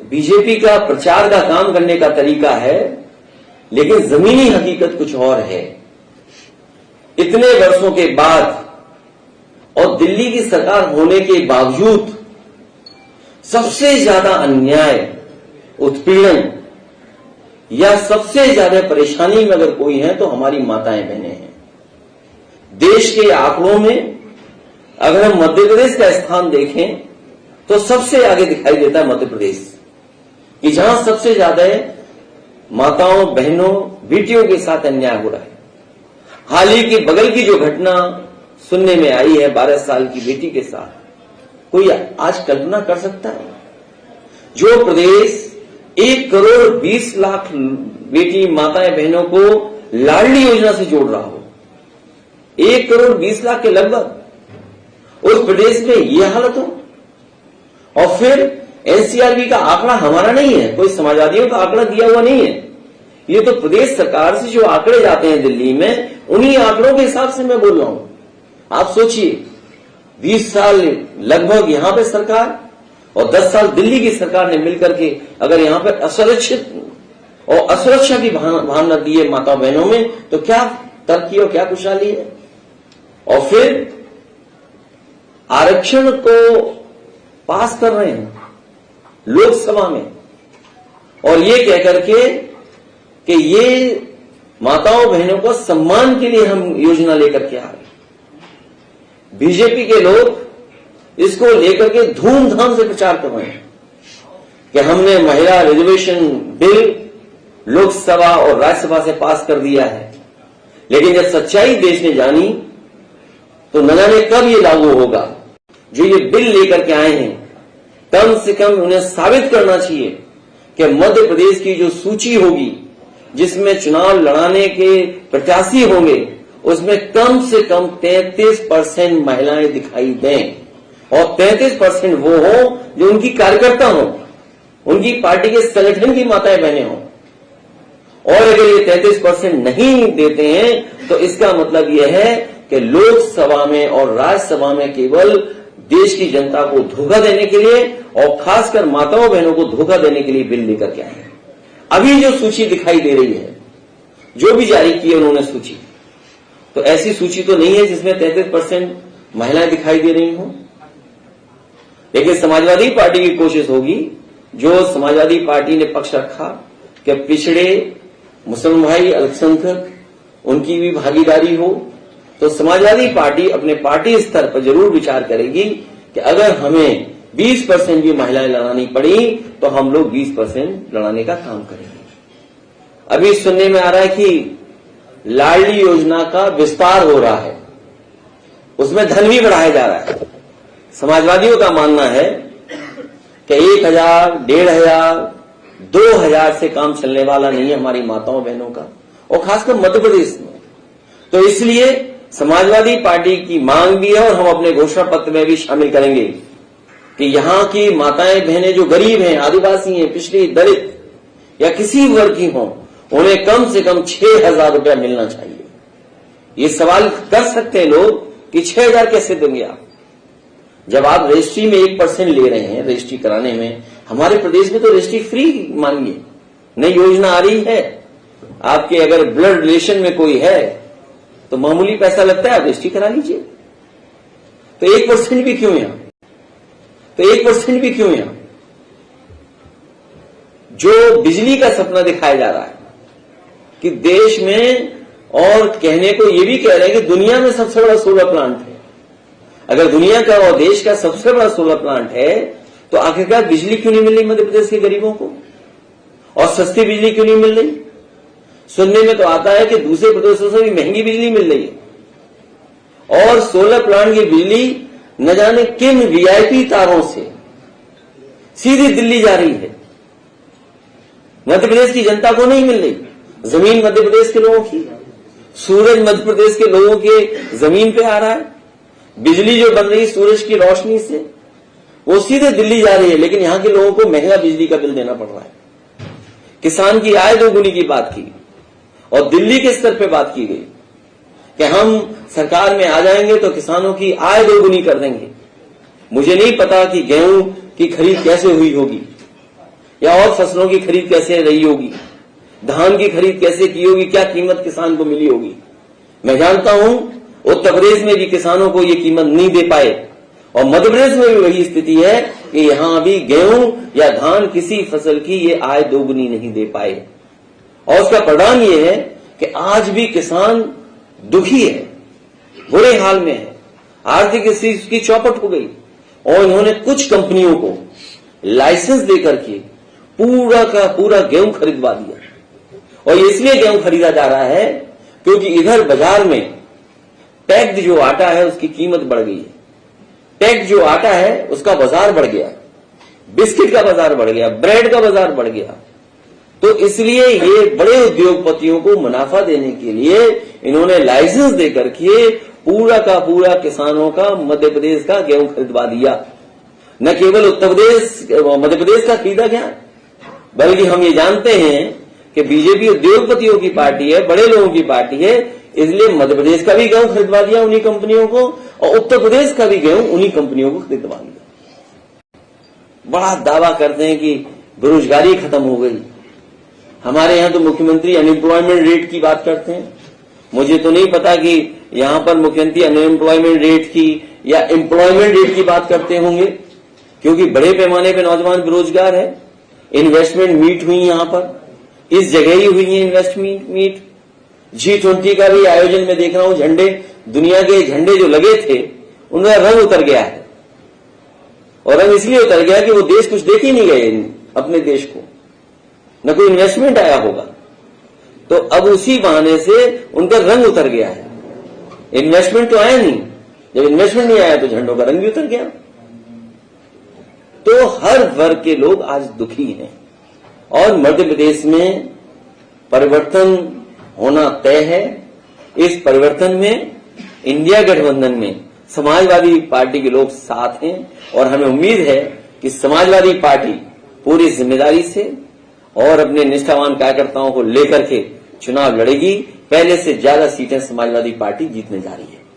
BJP का प्रचार का काम करने का तरीका है, लेकिन जमीनी हकीकत कुछ और है। इतने वर्षों के बाद और दिल्ली की सरकार होने के बावजूद सबसे ज्यादा अन्याय, उत्पीड़न या सबसे ज्यादा परेशानी में अगर कोई है तो हमारी माताएं बहनें हैं। देश के आंकड़ों में अगर हम मध्य प्रदेश का स्थान देखें तो सबसे आगे दिखाई देता है मध्य प्रदेश, कि जहां सबसे ज्यादा माताओं, बहनों, बेटियों के साथ अन्याय हो रहा है। हाल ही की बगल की जो घटना सुनने में आई है 12 साल की बेटी के साथ, कोई आज कल्पना कर सकता है? जो प्रदेश 1 करोड़ 20 लाख बेटी माताएं बहनों को लाडली योजना से जोड़ रहा हो, 1 करोड़ 20 लाख के लगभग, उस प्रदेश में यह हालत हो। और फिर एनसीआरबी का आंकड़ा हमारा नहीं है, कोई समाजवादियों का आंकड़ा दिया हुआ नहीं है, ये तो प्रदेश सरकार से जो आंकड़े जाते हैं दिल्ली में, उन्हीं आंकड़ों के हिसाब से मैं बोल रहा हूं। आप सोचिए, 20 साल लगभग यहां पे सरकार और 10 साल दिल्ली की सरकार ने मिलकर के अगर यहां पर असुरक्षित और असुरक्षा की भावना दी है माता बहनों में, तो क्या तरक्की और क्या खुशहाली है। और फिर आरक्षण को पास कर रहे हैं लोकसभा में, और ये कहकर के कि ये माताओं बहनों को सम्मान के लिए हम योजना लेकर के आ रहे हैं। बीजेपी के लोग इसको लेकर के धूमधाम से प्रचार कर रहे हैं कि हमने महिला रिजर्वेशन बिल लोकसभा और राज्यसभा से पास कर दिया है, लेकिन जब सच्चाई देश ने जानी तो न जाने कब ये लागू होगा। जो ये बिल लेकर के आए हैं, कम से कम उन्हें साबित करना चाहिए कि मध्य प्रदेश की जो सूची होगी जिसमें चुनाव लड़ाने के प्रत्याशी होंगे, उसमें कम से कम 33% महिलाएं दिखाई दें, और 33% वो हो जो उनकी कार्यकर्ता हो, उनकी पार्टी के संगठन की माताएं बहनें हों। और अगर ये 33% नहीं देते हैं तो इसका मतलब यह है कि लोकसभा में और राज्यसभा में केवल देश की जनता को धोखा देने के लिए और खासकर माताओं बहनों को धोखा देने के लिए बिल लेकर के आए हैं। अभी जो सूची दिखाई दे रही है, जो भी जारी की है उन्होंने सूची, तो ऐसी सूची तो नहीं है जिसमें 33% महिलाएं दिखाई दे रही हों। लेकिन समाजवादी पार्टी की कोशिश होगी, जो समाजवादी पार्टी ने पक्ष रखा कि पिछड़े मुसलमान भाई, अल्पसंख्यक, उनकी भी भागीदारी हो, तो समाजवादी पार्टी अपने पार्टी स्तर पर जरूर विचार करेगी कि अगर हमें 20% भी महिलाएं लड़ानी पड़ी तो हम लोग 20% लड़ाने का काम करेंगे। अभी सुनने में आ रहा है कि लाडली योजना का विस्तार हो रहा है, उसमें धन भी बढ़ाया जा रहा है। समाजवादियों का मानना है कि 1000, 1500, 2000 से काम चलने वाला नहीं है हमारी माताओं बहनों का, और खासकर मध्य प्रदेश में। तो इसलिए समाजवादी पार्टी की मांग भी है और हम अपने घोषणा पत्र में भी शामिल करेंगे कि यहां की माताएं बहनें जो गरीब हैं, आदिवासी हैं, पिछड़ी, दलित या किसी वर्ग की हों, उन्हें कम से कम 6000 रुपया मिलना चाहिए। ये सवाल कर सकते हैं लोग कि 6000 कैसे देंगे आप, जब आप रजिस्ट्री में 1% ले रहे हैं रजिस्ट्री कराने में। हमारे प्रदेश में तो रजिस्ट्री फ्री मानिए, नई योजना आ रही है। आपके अगर ब्लड रिलेशन में कोई है तो मामूली पैसा लगता है, आप रजिस्ट्री करा लीजिए। तो 1% भी क्यों यहां, तो 1% भी क्यों यहां। जो बिजली का सपना दिखाया जा रहा है कि देश में, और कहने को ये भी कह रहे हैं कि दुनिया में सबसे बड़ा सोलर प्लांट है। अगर दुनिया का और देश का सबसे बड़ा सोलर प्लांट है तो आखिरकार बिजली क्यों नहीं मिल रही मध्य प्रदेश के गरीबों को, और सस्ती बिजली क्यों नहीं मिल रही। सुनने में तो आता है कि दूसरे प्रदेशों से भी महंगी बिजली मिल रही है, और सोलर प्लांट की बिजली न जाने किन वीआईपी तारों से सीधी दिल्ली जा रही है, मध्य प्रदेश की जनता को नहीं मिल रही। जमीन मध्य प्रदेश के लोगों की, सूरज मध्य प्रदेश के लोगों के जमीन पे आ रहा है, बिजली जो बन रही सूरज की रोशनी से वो सीधे दिल्ली जा रही है, लेकिन यहां के लोगों को महंगा बिजली का बिल देना पड़ रहा है। किसान की आय दोगुनी की बात की, और दिल्ली के स्तर पे बात की गई कि हम सरकार में आ जाएंगे तो किसानों की आय दोगुनी कर देंगे। मुझे नहीं पता कि गेहूं की खरीद कैसे हुई होगी, या और फसलों की खरीद कैसे रही होगी, धान की खरीद कैसे की होगी, क्या कीमत किसान को मिली होगी। मैं जानता हूं उत्तर प्रदेश में भी किसानों को ये कीमत नहीं दे पाए, और मध्य प्रदेश में भी वही स्थिति है कि यहां भी गेहूं या धान किसी फसल की ये आय दोगुनी नहीं दे पाए। और उसका परिणाम ये है कि आज भी किसान दुखी है, बुरे हाल में है, आर्थिक स्थिति उसकी चौपट हो गई। और इन्होंने कुछ कंपनियों को लाइसेंस देकर के पूरा का पूरा गेहूं खरीदवा दिया। और इसलिए गेहूं खरीदा जा रहा है क्योंकि इधर बाजार में पैक्ड जो आटा है उसकी कीमत बढ़ गई है, पैक्ड जो आटा है उसका बाजार बढ़ गया, बिस्किट का बाजार बढ़ गया, ब्रेड का बाजार बढ़ गया। तो इसलिए ये बड़े उद्योगपतियों को मुनाफा देने के लिए इन्होंने लाइसेंस देकर के पूरा का पूरा किसानों का मध्य प्रदेश का गेहूं खरीदवा दिया। न केवल उत्तर प्रदेश मध्य प्रदेश का खरीदा गया, बल्कि हम ये जानते हैं कि बीजेपी उद्योगपतियों की पार्टी है, बड़े लोगों की पार्टी है, इसलिए मध्य प्रदेश का भी गेहूं खरीदवा दिया उन्हीं कंपनियों को, और उत्तर प्रदेश का भी गेहूं उन्हीं कंपनियों को खरीदवा दिया। बड़ा दावा करते हैं कि बेरोजगारी खत्म हो गई। हमारे यहां तो मुख्यमंत्री अनएम्प्लॉयमेंट रेट की बात करते हैं। मुझे तो नहीं पता कि यहां पर मुख्यमंत्री अनएम्प्लॉयमेंट रेट की या एम्प्लॉयमेंट रेट की बात करते होंगे, क्योंकि बड़े पैमाने पर नौजवान बेरोजगार है। इन्वेस्टमेंट मीट हुई यहां पर, इस जगह ही हुई है इन्वेस्टमेंट मीट। G20 का भी आयोजन में देख रहा हूं, झंडे, दुनिया के झंडे जो लगे थे उनका रंग उतर गया है। और रंग इसलिए उतर गया कि वो देश कुछ देख ही नहीं गए अपने देश को, न कोई इन्वेस्टमेंट आया होगा। तो अब उसी बहाने से उनका रंग उतर गया है। इन्वेस्टमेंट तो आया नहीं, जब इन्वेस्टमेंट नहीं आया तो झंडों का रंग भी उतर गया। तो हर वर्ग के लोग आज दुखी हैं, और मध्य प्रदेश में परिवर्तन होना तय है। इस परिवर्तन में इंडिया गठबंधन में समाजवादी पार्टी के लोग साथ हैं, और हमें उम्मीद है कि समाजवादी पार्टी पूरी जिम्मेदारी से और अपने निष्ठावान कार्यकर्ताओं को लेकर के चुनाव लड़ेगी। पहले से ज्यादा सीटें समाजवादी पार्टी जीतने जा रही है।